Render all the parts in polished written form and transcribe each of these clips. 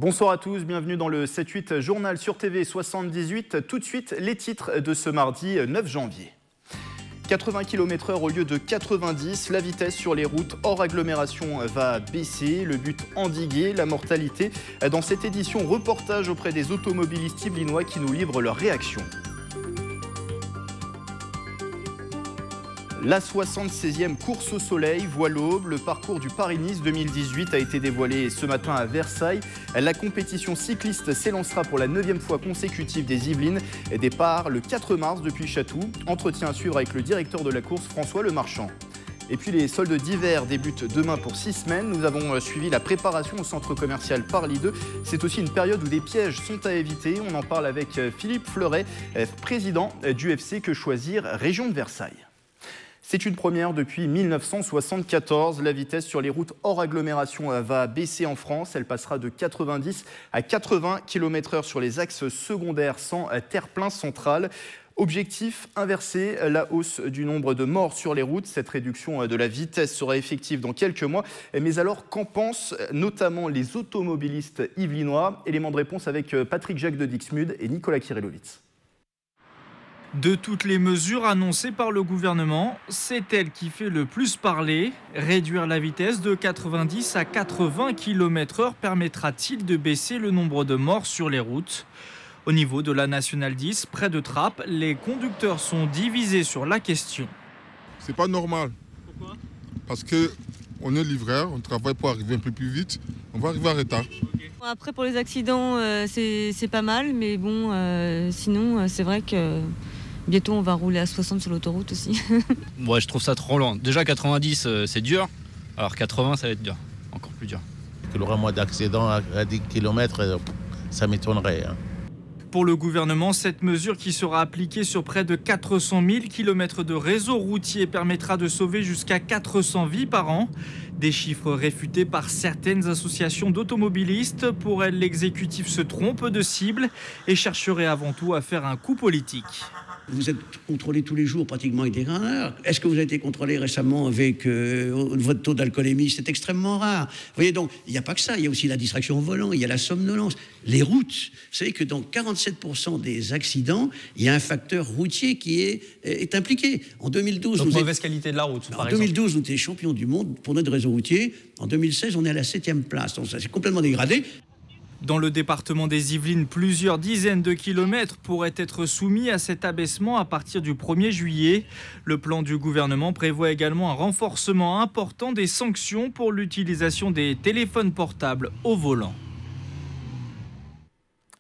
Bonsoir à tous, bienvenue dans le 7-8 journal sur TV 78. Tout de suite, les titres de ce mardi 9 janvier. 80 km/h au lieu de 90, la vitesse sur les routes hors agglomération va baisser. Le but, endiguer la mortalité. Dans cette édition, reportage auprès des automobilistes yvelinois qui nous livrent leurs réactions. La 76e course au soleil voit l'aube. Le parcours du Paris-Nice 2018 a été dévoilé ce matin à Versailles. La compétition cycliste s'élancera pour la 9e fois consécutive des Yvelines. Départ le 4 mars depuis Chatou. Entretien à suivre avec le directeur de la course, François Lemarchand. Et puis les soldes d'hiver débutent demain pour 6 semaines. Nous avons suivi la préparation au centre commercial Parly 2. C'est aussi une période où des pièges sont à éviter. On en parle avec Philippe Fleuret, président du FC Que Choisir, région de Versailles. C'est une première depuis 1974. La vitesse sur les routes hors agglomération va baisser en France. Elle passera de 90 à 80 km/h sur les axes secondaires sans terre-plein central. Objectif, inverser la hausse du nombre de morts sur les routes. Cette réduction de la vitesse sera effective dans quelques mois. Mais alors, qu'en pensent notamment les automobilistes yvelinois? Élément de réponse avec Patrick Jacques de Dixmude et Nicolas Kirillowitz. De toutes les mesures annoncées par le gouvernement, c'est elle qui fait le plus parler. Réduire la vitesse de 90 à 80 km/h permettra-t-il de baisser le nombre de morts sur les routes? Au niveau de la Nationale 10, près de Trappes, les conducteurs sont divisés sur la question. C'est pas normal. Pourquoi? Parce qu'on est livreur, on travaille pour arriver un peu plus vite, on va arriver en retard. Après pour les accidents, c'est pas mal, mais bon, sinon c'est vrai que bientôt on va rouler à 60 sur l'autoroute aussi. Ouais, je trouve ça trop lent. Déjà 90 c'est dur, alors 80 ça va être dur, encore plus dur. Qu'il y aura moins d'accidents à 10 km, ça m'étonnerait. Pour le gouvernement, cette mesure qui sera appliquée sur près de 400 000 km de réseau routier permettra de sauver jusqu'à 400 vies par an. Des chiffres réfutés par certaines associations d'automobilistes. Pour elles, l'exécutif se trompe de cible et chercherait avant tout à faire un coup politique. Vous êtes contrôlé tous les jours pratiquement avec des gradeurs. Est-ce que vous avez été contrôlé récemment avec votre taux d'alcoolémie? C'est extrêmement rare. Vous voyez, donc, il n'y a pas que ça. Il y a aussi la distraction au volant, il y a la somnolence. Les routes, vous savez que dans 47% des accidents, il y a un facteur routier qui est impliqué. En 2012, donc mauvaise qualité de la route, par exemple. 2012, nous étions champions du monde pour notre réseau routier. En 2016, on est à la 7e place. Donc ça s'est complètement dégradé. Dans le département des Yvelines, plusieurs dizaines de kilomètres pourraient être soumis à cet abaissement à partir du 1er juillet. Le plan du gouvernement prévoit également un renforcement important des sanctions pour l'utilisation des téléphones portables au volant.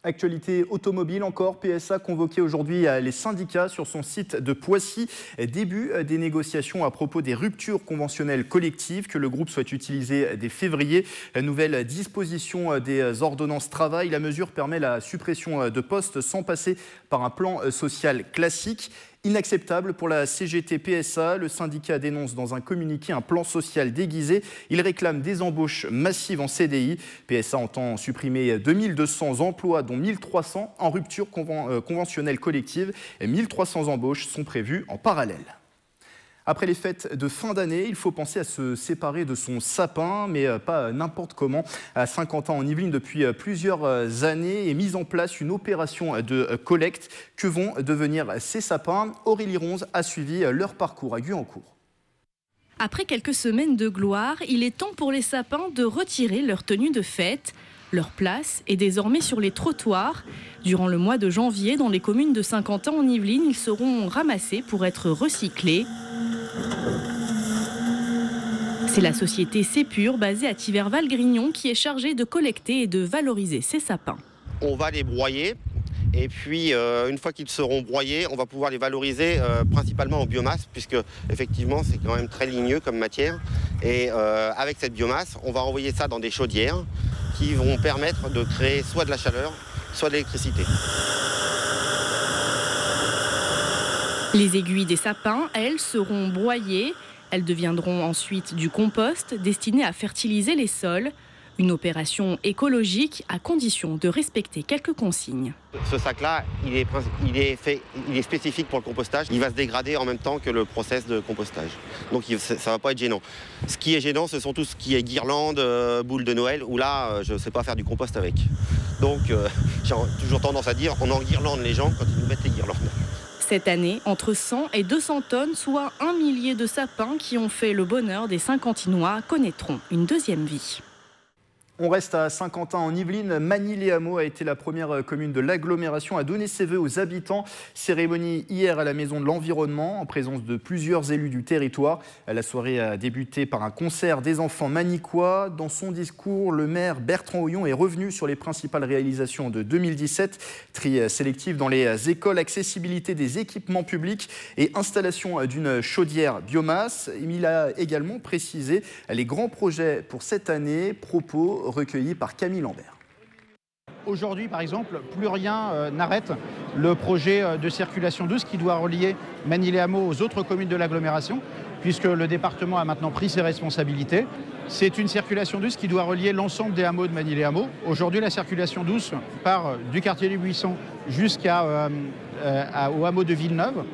Actualité automobile encore, PSA convoqué aujourd'hui les syndicats sur son site de Poissy. Début des négociations à propos des ruptures conventionnelles collectives que le groupe souhaite utiliser dès février. Nouvelle disposition des ordonnances travail. La mesure permet la suppression de postes sans passer par un plan social classique. Inacceptable pour la CGT PSA. Le syndicat dénonce dans un communiqué un plan social déguisé. Il réclame des embauches massives en CDI. PSA entend supprimer 2200 emplois, dont 1300 en rupture conventionnelle collective. Et 1300 embauches sont prévues en parallèle. Après les fêtes de fin d'année, il faut penser à se séparer de son sapin, mais pas n'importe comment. À Saint-Quentin en Yvelines, depuis plusieurs années, est mise en place une opération de collecte. Que vont devenir ces sapins? Aurélie Ronze a suivi leur parcours à Guyancourt. Après quelques semaines de gloire, il est temps pour les sapins de retirer leur tenue de fête. Leur place est désormais sur les trottoirs. Durant le mois de janvier, dans les communes de Saint-Quentin en Yvelines, ils seront ramassés pour être recyclés. C'est la société Sépure, basée à Thiverval-Grignon, qui est chargée de collecter et de valoriser ces sapins. On va les broyer et puis une fois qu'ils seront broyés, on va pouvoir les valoriser principalement en biomasse, puisque effectivement c'est quand même très ligneux comme matière. Et avec cette biomasse, on va envoyer ça dans des chaudières qui vont permettre de créer soit de la chaleur, soit de l'électricité. Les aiguilles des sapins, elles, seront broyées. Elles deviendront ensuite du compost destiné à fertiliser les sols. Une opération écologique à condition de respecter quelques consignes. Ce sac-là, il est spécifique pour le compostage. Il va se dégrader en même temps que le process de compostage. Donc ça ne va pas être gênant. Ce qui est gênant, ce sont tout ce qui est guirlande, boules de Noël, où là, je ne sais pas faire du compost avec. Donc j'ai toujours tendance à dire, on enguirlande les gens quand ils nous mettent les guirlandes. Cette année, entre 100 et 200 tonnes, soit 1 millier de sapins qui ont fait le bonheur des Saint-Quentinois, connaîtront une deuxième vie. On reste à Saint-Quentin en Yvelines. Magny-les-Hameaux a été la première commune de l'agglomération à donner ses vœux aux habitants. Cérémonie hier à la Maison de l'Environnement en présence de plusieurs élus du territoire. La soirée a débuté par un concert des enfants magnicois. Dans son discours, le maire Bertrand Houillon est revenu sur les principales réalisations de 2017. Tri sélectif dans les écoles, accessibilité des équipements publics et installation d'une chaudière biomasse. Il a également précisé les grands projets pour cette année. Propos recueilli par Camille Lambert. Aujourd'hui, par exemple, plus rien n'arrête le projet de circulation douce qui doit relier Magny-les-Hameaux aux autres communes de l'agglomération, puisque le département a maintenant pris ses responsabilités. C'est une circulation douce qui doit relier l'ensemble des hameaux de Magny-les-Hameaux. Aujourd'hui, la circulation douce part du quartier du Buisson jusqu'au hameau de Villeneuve.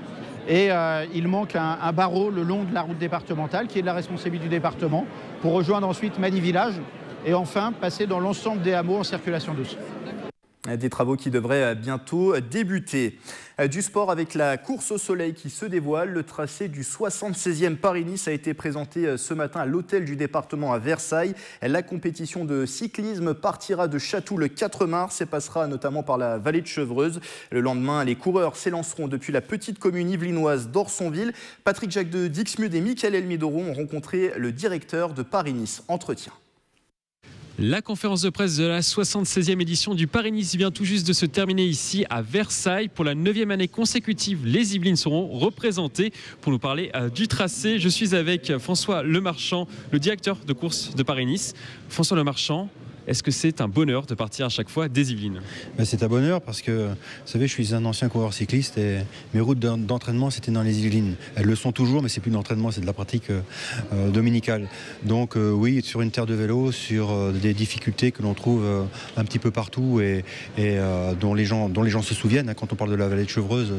Et il manque un barreau le long de la route départementale qui est de la responsabilité du département pour rejoindre ensuite Magny-Village et enfin passer dans l'ensemble des hameaux en circulation douce. Des travaux qui devraient bientôt débuter. Du sport avec la course au soleil qui se dévoile. Le tracé du 76e Paris-Nice a été présenté ce matin à l'hôtel du département à Versailles. La compétition de cyclisme partira de Chatou le 4 mars et passera notamment par la vallée de Chevreuse. Le lendemain, les coureurs s'élanceront depuis la petite commune yvelinoise d'Orsonville. Patrick Jacques de Dixmude et Michael Elmidoro ont rencontré le directeur de Paris-Nice. Entretien. La conférence de presse de la 76e édition du Paris-Nice vient tout juste de se terminer ici à Versailles. Pour la 9e année consécutive, les Yvelines seront représentées. Pour nous parler du tracé, je suis avec François Lemarchand, le directeur de course de Paris-Nice. François Lemarchand, est-ce que c'est un bonheur de partir à chaque fois des Yvelines ? C'est un bonheur parce que, vous savez, je suis un ancien coureur cycliste et mes routes d'entraînement, c'était dans les Yvelines. Elles le sont toujours, mais c'est plus de l'entraînement, c'est de la pratique dominicale. Donc oui, sur une terre de vélo, sur des difficultés que l'on trouve un petit peu partout et dont les gens se souviennent. Quand on parle de la vallée de Chevreuse,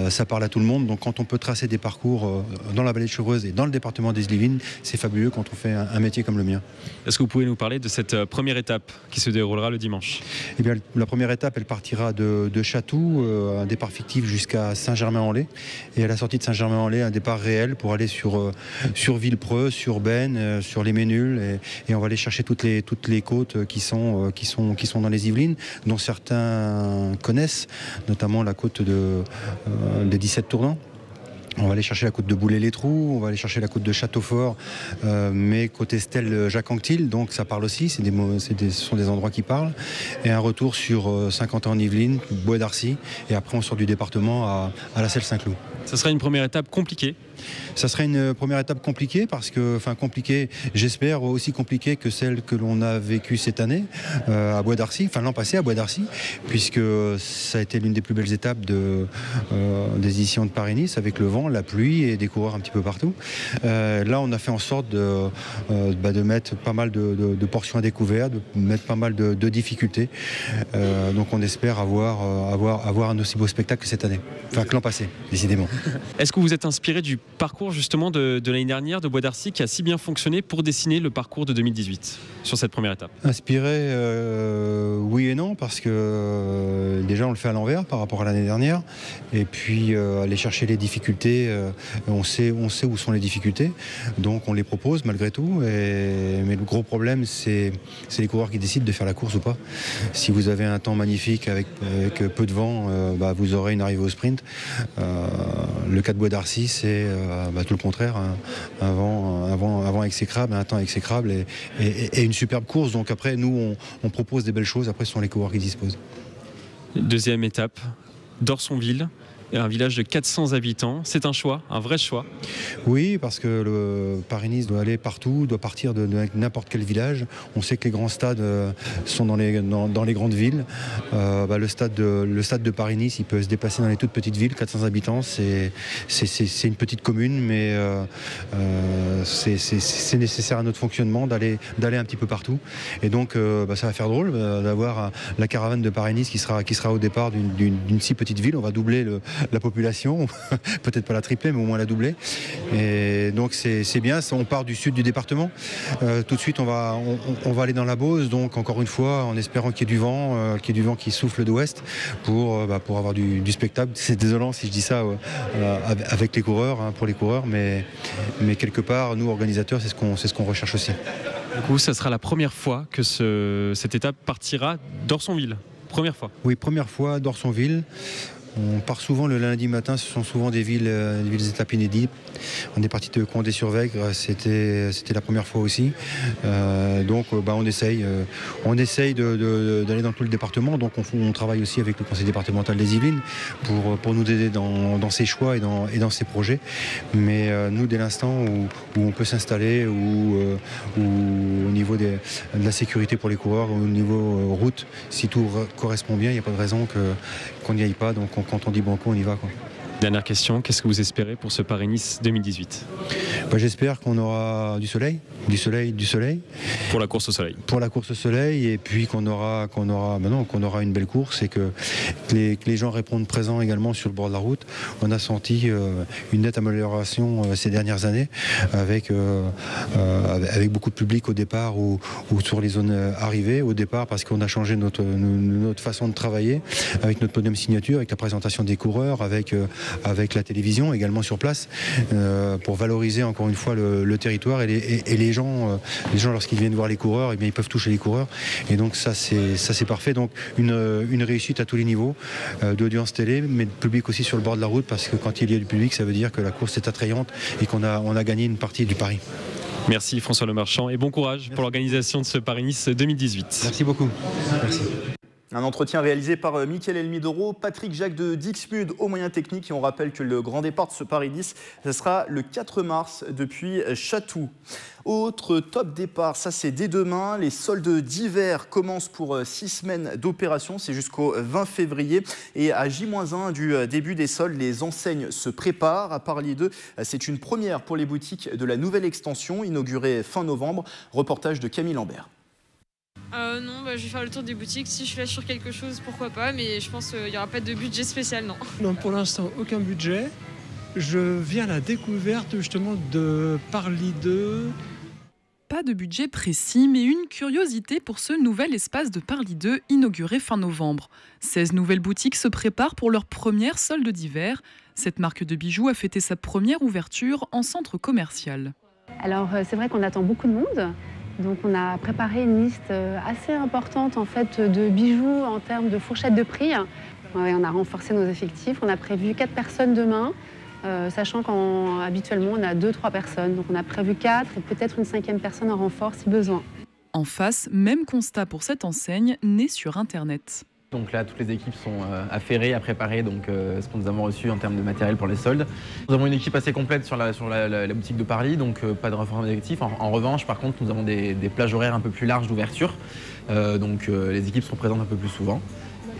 ça parle à tout le monde. Donc quand on peut tracer des parcours dans la vallée de Chevreuse et dans le département des Yvelines, c'est fabuleux quand on fait un métier comme le mien. Est-ce que vous pouvez nous parler de cette première étape qui se déroulera le dimanche? Eh bien, la première étape, elle partira de Chatou, un départ fictif jusqu'à Saint-Germain-en-Laye. Et à la sortie de Saint-Germain-en-Laye, un départ réel pour aller sur Villepreux, sur Benne, sur les Ménules. Et on va aller chercher toutes les côtes qui sont dans les Yvelines, dont certains connaissent, notamment la côte des 17 Tournants. On va aller chercher la côte de Boulay-les-Trous, on va aller chercher la côte de Châteaufort, mais côté Estelle Jacques-Anquetil, donc ça parle aussi, ce sont des endroits qui parlent. Et un retour sur Saint-Quentin-en-Yvelines, Bois d'Arcy, et après on sort du département à la Selle-Saint-Cloud. Ça sera une première étape compliquée? Ça serait une première étape compliquée, compliquée, j'espère aussi compliquée que celle que l'on a vécue cette année à Bois d'Arcy, l'an passé à Bois d'Arcy, puisque ça a été l'une des plus belles étapes des éditions de Paris-Nice, avec le vent, la pluie et des coureurs un petit peu partout. Là, on a fait en sorte de mettre pas mal de portions à découvert, de mettre pas mal de difficultés. Donc on espère avoir un aussi beau spectacle que cette année, que l'an passé, décidément. Est-ce que vous êtes inspiré du parcours justement de l'année dernière de Bois d'Arcy qui a si bien fonctionné pour dessiner le parcours de 2018 sur cette première étape? Inspiré, oui et non, parce que déjà on le fait à l'envers par rapport à l'année dernière, et puis aller chercher les difficultés, on sait où sont les difficultés, donc on les propose malgré tout, mais le gros problème c'est les coureurs qui décident de faire la course ou pas. Si vous avez un temps magnifique avec peu de vent, vous aurez une arrivée au sprint. Le cas de Bois d'Arcy, c'est tout le contraire, un vent exécrable, un temps exécrable et une superbe course. Donc après, nous, on propose des belles choses. Après, ce sont les coureurs qui disposent. Deuxième étape, d'Orsonville. un village de 400 habitants. C'est un choix, un vrai choix. Oui, parce que le Paris-Nice doit aller partout, doit partir de n'importe quel village. On sait que les grands stades sont dans les grandes villes. Le stade de Paris-Nice, il peut se déplacer dans les toutes petites villes. 400 habitants, c'est une petite commune, mais c'est nécessaire à notre fonctionnement d'aller un petit peu partout. Et donc, ça va faire drôle d'avoir la caravane de Paris-Nice qui sera au départ d'une si petite ville. On va doubler la population, peut-être pas la tripler, mais au moins la doubler. Et donc c'est bien, on part du sud du département. Tout de suite on va aller dans la Beauce, donc encore une fois en espérant qu'il y ait du vent, qui souffle d'ouest pour avoir du spectacle. C'est désolant si je dis ça avec les coureurs, pour les coureurs, mais quelque part nous organisateurs c'est ce qu'on recherche aussi. Du coup ça sera la première fois que cette étape partira d'Orsonville. Première fois. Oui, première fois d'Orsonville. On part souvent le lundi matin, ce sont souvent des villes étapes inédites. On est parti de Condé-sur-Vègre, c'était la première fois aussi. Donc on essaye d'aller dans tout le département. Donc on travaille aussi avec le conseil départemental des Yvelines pour nous aider dans ces choix et dans ces projets. Mais nous, dès l'instant où on peut s'installer, ou au niveau de la sécurité pour les coureurs, au niveau route, si tout correspond bien, il n'y a pas de raison qu'on n'y aille pas. Donc quand on dit banco, on y va, quoi. Dernière question, qu'est-ce que vous espérez pour ce Paris-Nice 2018 ? J'espère qu'on aura du soleil. Pour la course au soleil. Pour la course au soleil, et puis qu'on aura une belle course et que les gens répondent présents également sur le bord de la route. On a senti une nette amélioration ces dernières années avec beaucoup de public au départ ou sur les zones arrivées. Au départ parce qu'on a changé notre façon de travailler avec notre podium signature, avec la présentation des coureurs, avec la télévision également sur place pour valoriser encore une fois le territoire et les gens lorsqu'ils viennent voir les coureurs, ils peuvent toucher les coureurs, et donc ça c'est parfait. Donc une réussite à tous les niveaux d'audience télé, mais de public aussi sur le bord de la route, parce que quand il y a du public, ça veut dire que la course est attrayante et qu'on a gagné une partie du pari. Merci François Lemarchand et bon courage pour l'organisation de ce Paris-Nice 2018. Merci beaucoup. Merci. Un entretien réalisé par Mickaël Elmidoro, Patrick Jacques de Dixmude au moyen technique. Et on rappelle que le grand départ de ce Paris-Nice, ce sera le 4 mars depuis Chatou. Autre top départ, ça c'est dès demain. Les soldes d'hiver commencent pour 6 semaines d'opération. C'est jusqu'au 20 février. Et à J-1 du début des soldes, les enseignes se préparent. À Parlier 2, c'est une première pour les boutiques de la nouvelle extension, inaugurée fin novembre. Reportage de Camille Lambert. Non, je vais faire le tour des boutiques. Si je flash sur quelque chose, pourquoi pas, mais je pense qu'il n'y aura pas de budget spécial, non. Non, pour l'instant, aucun budget. Je viens à la découverte justement de Parlier 2. Pas de budget précis, mais une curiosité pour ce nouvel espace de Parlier 2 inauguré fin novembre. 16 nouvelles boutiques se préparent pour leur première solde d'hiver. Cette marque de bijoux a fêté sa première ouverture en centre commercial. Alors c'est vrai qu'on attend beaucoup de monde. Donc on a préparé une liste assez importante en fait, de bijoux en termes de fourchette de prix. On a renforcé nos effectifs. On a prévu 4 personnes demain, sachant qu'habituellement on a 2-3 personnes. Donc on a prévu 4 et peut-être une 5e personne en renfort si besoin. En face, même constat pour cette enseigne née sur Internet. Donc là, toutes les équipes sont affairées à préparer ce que nous avons reçu en termes de matériel pour les soldes. Nous avons une équipe assez complète sur la boutique de Parlier, donc pas de renfort d'effectifs. En revanche, par contre, nous avons des plages horaires un peu plus larges d'ouverture. Donc les équipes seront présentes un peu plus souvent.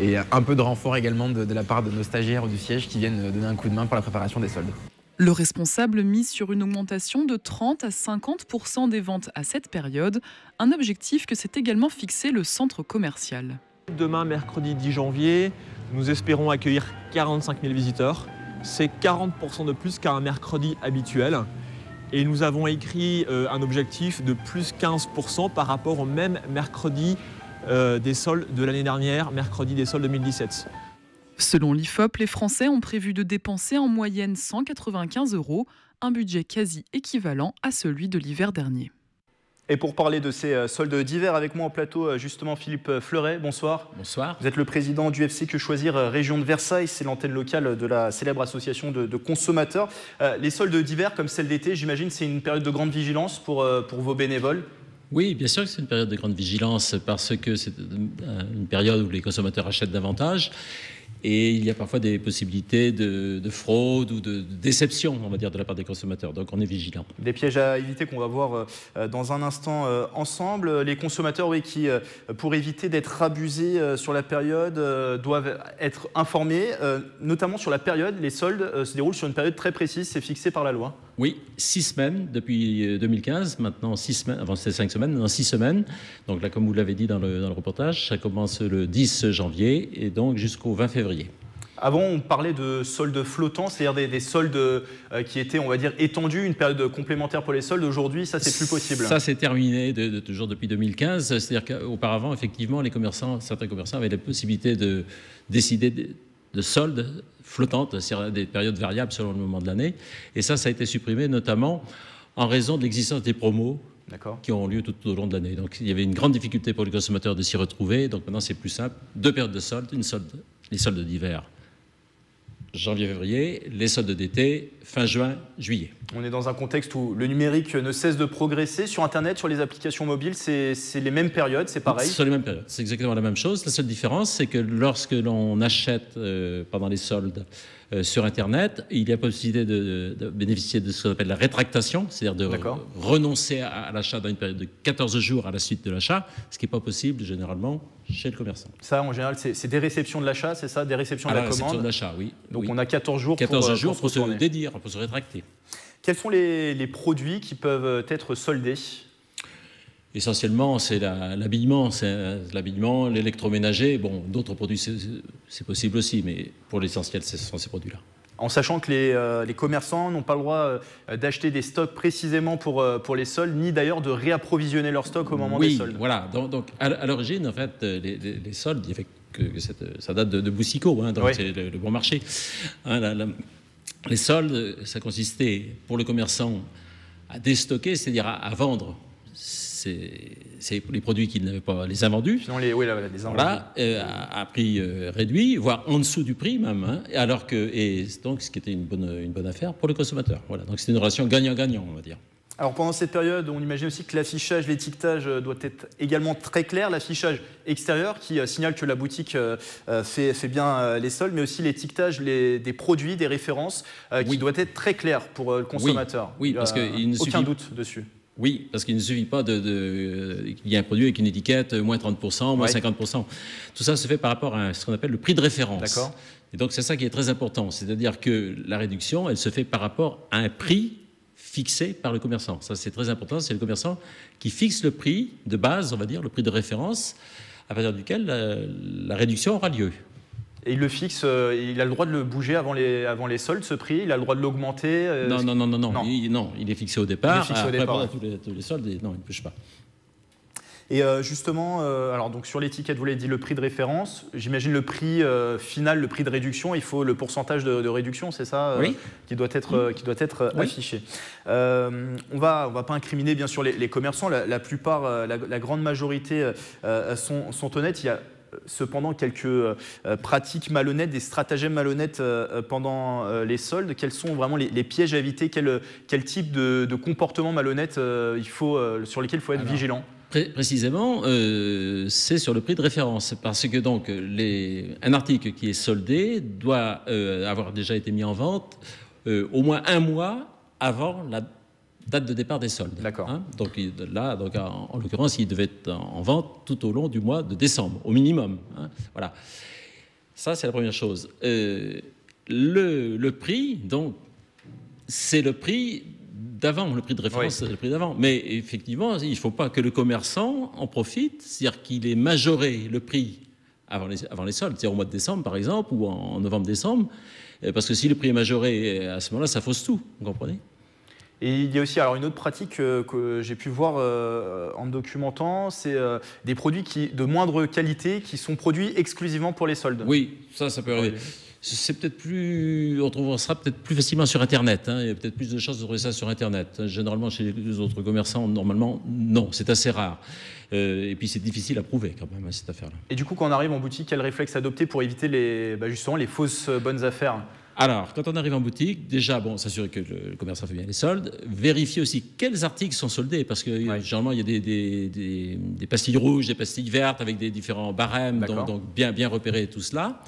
Et un peu de renfort également de la part de nos stagiaires du siège qui viennent donner un coup de main pour la préparation des soldes. Le responsable mise sur une augmentation de 30 à 50% des ventes à cette période, un objectif que s'est également fixé le centre commercial. Demain, mercredi 10 janvier, nous espérons accueillir 45 000 visiteurs. C'est 40% de plus qu'un mercredi habituel. Et nous avons écrit un objectif de plus 15% par rapport au même mercredi des soldes de l'année dernière, mercredi des soldes 2017. Selon l'IFOP, les Français ont prévu de dépenser en moyenne 195 €, un budget quasi équivalent à celui de l'hiver dernier. Et pour parler de ces soldes d'hiver, avec moi en plateau, justement, Philippe Fleuret. Bonsoir. Bonsoir. Vous êtes le président du FC Que Choisir Région de Versailles. C'est l'antenne locale de la célèbre association de consommateurs. Les soldes d'hiver, comme celle d'été, j'imagine, c'est une période de grande vigilance pour vos bénévoles. Oui, bien sûr que c'est une période de grande vigilance parce que c'est une période où les consommateurs achètent davantage. Et il y a parfois des possibilités de fraude ou de déception, on va dire, de la part des consommateurs. Donc on est vigilant. Des pièges à éviter qu'on va voir dans un instant ensemble. Les consommateurs, oui, qui, pour éviter d'être abusés sur la période, doivent être informés, notamment sur la période. Les soldes se déroulent sur une période très précise, c'est fixé par la loi. Oui, 6 semaines depuis 2015, maintenant 6 semaines, avant c'était 5 semaines, maintenant 6 semaines. Donc là, comme vous l'avez dit dans le reportage, ça commence le 10 janvier et donc jusqu'au 20 février. Avant, on parlait de soldes flottants, c'est-à-dire des soldes qui étaient, on va dire, étendus, une période complémentaire pour les soldes. Aujourd'hui, ça, c'est plus possible. Ça, c'est terminé toujours depuis 2015. C'est-à-dire qu'auparavant, effectivement, certains commerçants avaient la possibilité de décider de soldes flottantes, c'est-à-dire des périodes variables selon le moment de l'année. Et ça a été supprimé notamment en raison de l'existence des promos qui ont lieu tout au long de l'année. Donc il y avait une grande difficulté pour les consommateurs de s'y retrouver. Donc maintenant, c'est plus simple. 2 périodes de soldes, les soldes d'hiver, janvier-février, les soldes d'été, fin juin, juillet. On est dans un contexte où le numérique ne cesse de progresser. Sur Internet, sur les applications mobiles, c'est les mêmes périodes, c'est pareil? Ce sont les mêmes périodes, c'est exactement la même chose. La seule différence, c'est que lorsque l'on achète pendant les soldes sur Internet, il y a possibilité de bénéficier de ce qu'on appelle la rétractation, c'est-à-dire de renoncer à l'achat dans une période de 14 jours à la suite de l'achat, ce qui n'est pas possible généralement chez le commerçant. Ça, en général, c'est des réceptions de l'achat, c'est ça? Des réceptions de la commande? Réception de l'achat, oui. Donc on a 14 jours pour se dédire, pour se rétracter. Quels sont les produits qui peuvent être soldés? Essentiellement, c'est l'habillement, l'électroménager. Bon, d'autres produits, c'est possible aussi, mais pour l'essentiel, ce sont ces produits-là. En sachant que les commerçants n'ont pas le droit d'acheter des stocks précisément pour les soldes, ni d'ailleurs de réapprovisionner leurs stocks au moment des soldes. Voilà. Donc à l'origine, en fait, les soldes, il fait que ça date de Boussicot, hein, donc c'est le bon marché. Les soldes, ça consistait pour le commerçant à déstocker, c'est-à-dire à vendre c'est les produits qu'il n'avait pas les invendus. Sinon les invendus. Voilà, à prix réduit, voire en dessous du prix même, hein, alors que, et donc ce qui était une bonne affaire pour le consommateur. Voilà, donc c'était une relation gagnant-gagnant, on va dire. Alors pendant cette période, on imagine aussi que l'affichage, l'étiquetage doit être également très clair. L'affichage extérieur qui signale que la boutique fait bien les soldes, mais aussi l'étiquetage des produits, des références qui doit être très clair pour le consommateur. Oui, parce qu'il ne suffit aucun doute dessus. Oui, parce qu'il ne suffit pas qu'il y ait un produit avec une étiquette moins 30%, moins 50%. Tout ça se fait par rapport à ce qu'on appelle le prix de référence. D'accord. Et donc c'est ça qui est très important, c'est-à-dire que la réduction, elle se fait par rapport à un prix fixé par le commerçant. Ça, c'est très important. C'est le commerçant qui fixe le prix de base, on va dire, le prix de référence, à partir duquel la réduction aura lieu. Et il le fixe, il a le droit de le bouger avant les soldes, ce prix? Il a le droit de l'augmenter? Non, il est fixé au départ. Il est fixé au départ. Après, tous les soldes, non, il ne bouge pas. Et justement, alors donc sur l'étiquette, vous l'avez dit, le prix de référence. J'imagine le prix final, le prix de réduction. Il faut le pourcentage de réduction, c'est ça, qui doit être affiché. On va pas incriminer bien sûr les commerçants. La plupart, la grande majorité sont honnêtes. Il y a cependant quelques pratiques malhonnêtes, des stratagèmes malhonnêtes pendant les soldes. Quels sont vraiment les pièges à éviter? Quel type de comportement malhonnête sur lesquels il faut être vigilant? Précisément, c'est sur le prix de référence, parce que donc un article qui est soldé doit avoir déjà été mis en vente au moins un mois avant la date de départ des soldes. D'accord. Hein, donc là, en l'occurrence, il devait être en vente tout au long du mois de décembre, au minimum. Hein, voilà. Ça, c'est la première chose. Le prix, donc, c'est le prix d'avant, le prix de référence, c'est le prix d'avant. Mais effectivement, il ne faut pas que le commerçant en profite, c'est-à-dire qu'il ait majoré le prix avant les soldes, c'est-à-dire au mois de décembre, par exemple, ou en novembre-décembre, parce que si le prix est majoré, à ce moment-là, ça fausse tout, vous comprenez? Et il y a aussi une autre pratique que j'ai pu voir en me documentant, c'est des produits de moindre qualité qui sont produits exclusivement pour les soldes. Oui, ça peut arriver. C'est peut-être on trouvera peut-être plus facilement sur Internet. Hein. Il y a peut-être plus de chances de trouver ça sur Internet. Généralement, chez les autres commerçants, normalement, non, c'est assez rare. Et puis, c'est difficile à prouver quand même, cette affaire-là. Et du coup, quand on arrive en boutique, quel réflexe adopter pour éviter justement les fausses bonnes affaires? Alors, quand on arrive en boutique, déjà, bon, s'assurer que le commerçant fait bien les soldes, vérifier aussi quels articles sont soldés, parce que généralement, il y a des pastilles rouges, des pastilles vertes avec des différents barèmes, donc bien repérer tout cela.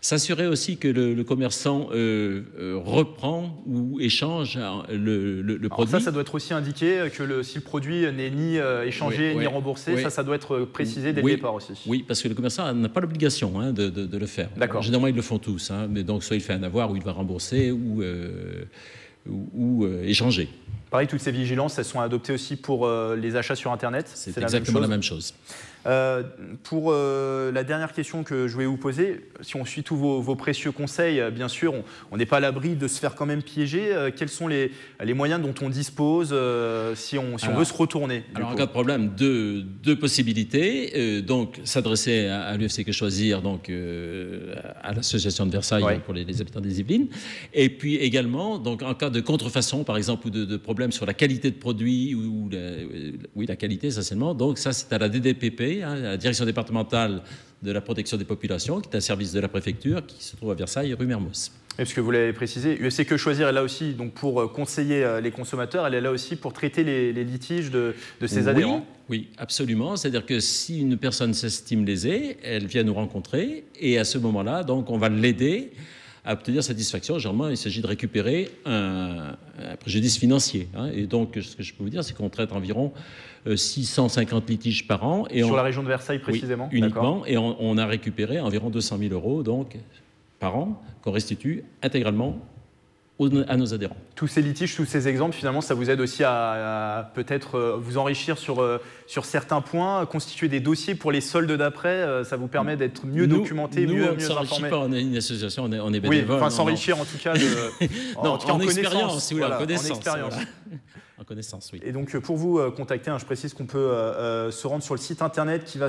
S'assurer aussi que le commerçant reprend ou échange le produit. Ça doit être aussi indiqué que si le produit n'est ni échangé ni remboursé, ça doit être précisé dès le départ aussi. Oui, parce que le commerçant n'a pas l'obligation de le faire. Généralement, ils le font tous, mais donc soit il fait un avoir ou il va rembourser ou échanger. Pareil, toutes ces vigilances, elles sont adoptées aussi pour les achats sur Internet. C'est exactement la même chose. Pour la dernière question que je voulais vous poser, si on suit tous vos précieux conseils, bien sûr, on n'est pas à l'abri de se faire quand même piéger. Quels sont les moyens dont on dispose si on veut se retourner? Alors, en cas de problème, deux possibilités. Donc, s'adresser à l'UFC Que Choisir, donc à l'association de Versailles pour les habitants des Yvelines. Et puis également, donc, en cas de contrefaçon, par exemple, ou de problème sur la qualité de produit, la qualité essentiellement, donc ça, c'est à la DDPP, la Direction départementale de la protection des populations, qui est un service de la préfecture qui se trouve à Versailles, rue Mermoz. Et puisque vous l'avez précisé, UFC Que Choisir est là aussi donc pour conseiller les consommateurs, elle est là aussi pour traiter les litiges de ses adhérents. Oui, absolument. C'est-à-dire que si une personne s'estime lésée, elle vient nous rencontrer et à ce moment-là, donc, on va l'aider à obtenir satisfaction. Généralement, il s'agit de récupérer un préjudice financier. Et donc, ce que je peux vous dire, c'est qu'on traite environ 650 litiges par an. Et sur la région de Versailles, précisément? Oui, uniquement. Et on a récupéré environ 200 000 € donc, par an qu'on restitue intégralement à nos adhérents. Tous ces litiges, tous ces exemples, finalement, ça vous aide aussi à peut-être vous enrichir sur certains points, constituer des dossiers pour les soldes d'après, ça vous permet d'être mieux documenté, mieux informé. Nous, on ne s'enrichit pas, on est une association, on est bénévole. Oui, enfin s'enrichir en tout cas en expérience, oui, voilà, en connaissance. En expérience. Voilà. En connaissance, oui. Et donc pour vous contacter, je précise qu'on peut se rendre sur le site internet qui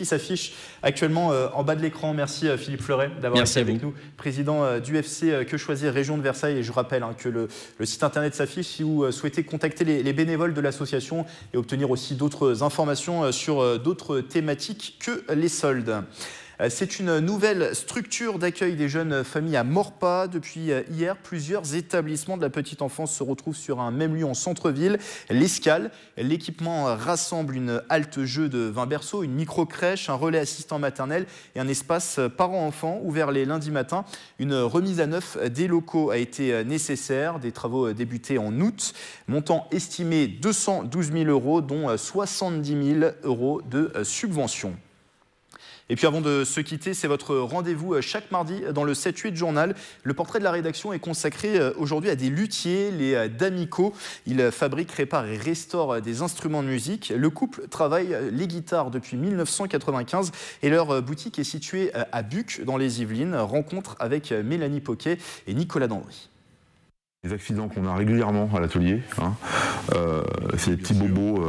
s'affiche actuellement en bas de l'écran. Merci Philippe Fleuret d'avoir été avec nous, président du UFC Que Choisir Région de Versailles. Et je rappelle que le site internet s'affiche si vous souhaitez contacter les bénévoles de l'association et obtenir aussi d'autres informations sur d'autres thématiques que les soldes. C'est une nouvelle structure d'accueil des jeunes familles à Maurepas. Depuis hier, plusieurs établissements de la petite enfance se retrouvent sur un même lieu en centre-ville, l'Escale. L'équipement rassemble une halte jeu de 20 berceaux, une micro-crèche, un relais assistant maternel et un espace parents-enfants ouvert les lundis matins. Une remise à neuf des locaux a été nécessaire. Des travaux débutés en août. Montant estimé 212 000 €, dont 70 000 € de subventions. Et puis avant de se quitter, c'est votre rendez-vous chaque mardi dans le 7-8 journal. Le portrait de la rédaction est consacré aujourd'hui à des luthiers, les D'Amico. Ils fabriquent, réparent et restaurent des instruments de musique. Le couple travaille les guitares depuis 1995 et leur boutique est située à Buc dans les Yvelines. Rencontre avec Mélanie Poquet et Nicolas Dandry. Les accidents qu'on a régulièrement à l'atelier, c'est des petits bobos,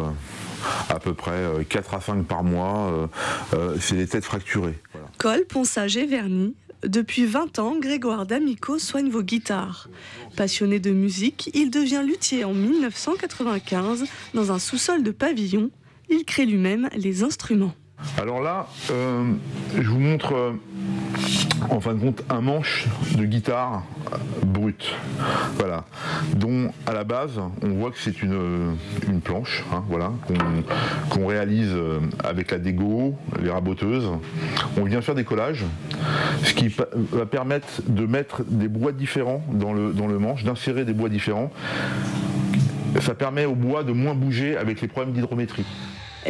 à peu près 4 à 5 par mois, c'est des têtes fracturées. Voilà. Colle, ponçage et vernis. Depuis 20 ans, Grégoire D'Amico soigne vos guitares. Passionné de musique, il devient luthier en 1995 dans un sous-sol de pavillon. Il crée lui-même les instruments. Alors là, je vous montre en fin de compte un manche de guitare brute, voilà, dont à la base on voit que c'est une planche, voilà, qu'on réalise avec la dégo, les raboteuses. On vient faire des collages, ce qui va permettre de mettre des bois différents dans le manche, d'insérer des bois différents. Ça permet au bois de moins bouger avec les problèmes d'hydrométrie.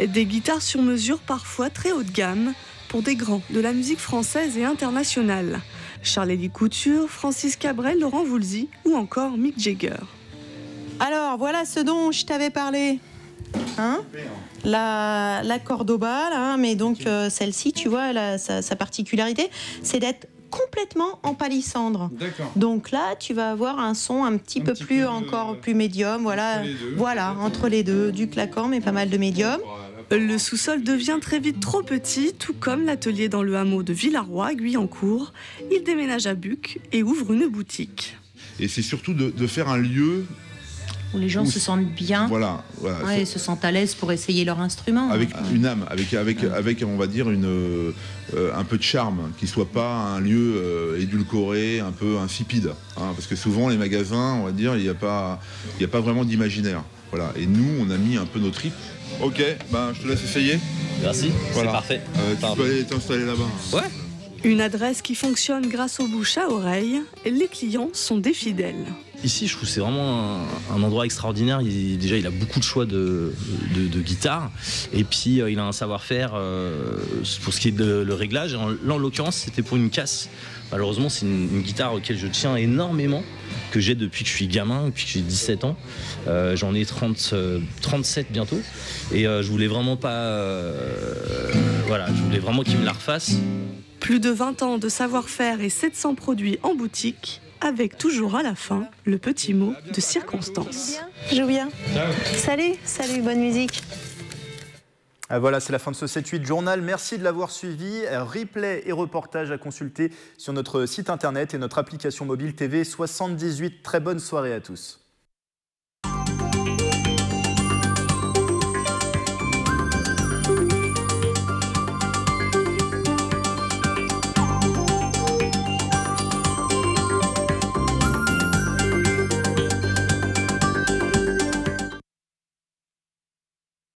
Des guitares sur mesure parfois très haut de gamme pour des grands de la musique française et internationale. Charles-Élie Couture, Francis Cabrel, Laurent Voulzy ou encore Mick Jagger. Alors voilà ce dont je t'avais parlé. La Cordoba, là, mais donc celle-ci, tu vois, sa particularité, c'est d'être complètement en palissandre. Donc là, tu vas avoir un son un petit peu plus, encore plus médium. Voilà, entre les deux, du claquant, mais pas mal de médium. Le sous-sol devient très vite trop petit, tout comme l'atelier dans le hameau de Villarroy, Guyancourt. Il déménage à Buc et ouvre une boutique. Et c'est surtout de faire un lieu où les gens se sentent bien, Voilà. et se sentent à l'aise pour essayer leur instrument. Avec une âme, avec on va dire, un peu de charme, qui ne soit pas un lieu édulcoré, un peu insipide. Hein, parce que souvent, les magasins, on va dire, il n'y a pas vraiment d'imaginaire. Voilà. Et nous, on a mis un peu nos tripes. Ok, je te laisse essayer. Merci, voilà. C'est parfait. Tu peux aller t'installer là-bas. Ouais. Une adresse qui fonctionne grâce au bouche à oreille. Les clients sont des fidèles. Ici, je trouve que c'est vraiment un endroit extraordinaire. Déjà, il a beaucoup de choix de guitares. Et puis, il a un savoir-faire pour ce qui est de le réglage. Là, en l'occurrence, c'était pour une casse. Malheureusement, c'est une guitare auquel je tiens énormément, que j'ai depuis que je suis gamin, depuis que j'ai 17 ans. J'en ai 37 bientôt. Et je voulais vraiment pas... je voulais vraiment qu'il me la refasse. Plus de 20 ans de savoir-faire et 700 produits en boutique, avec toujours à la fin le petit mot de circonstance. Joue bien. Salut, bonne musique. Voilà, c'est la fin de ce 7-8 journal. Merci de l'avoir suivi. Replay et reportage à consulter sur notre site internet et notre application mobile TV 78. Très bonne soirée à tous.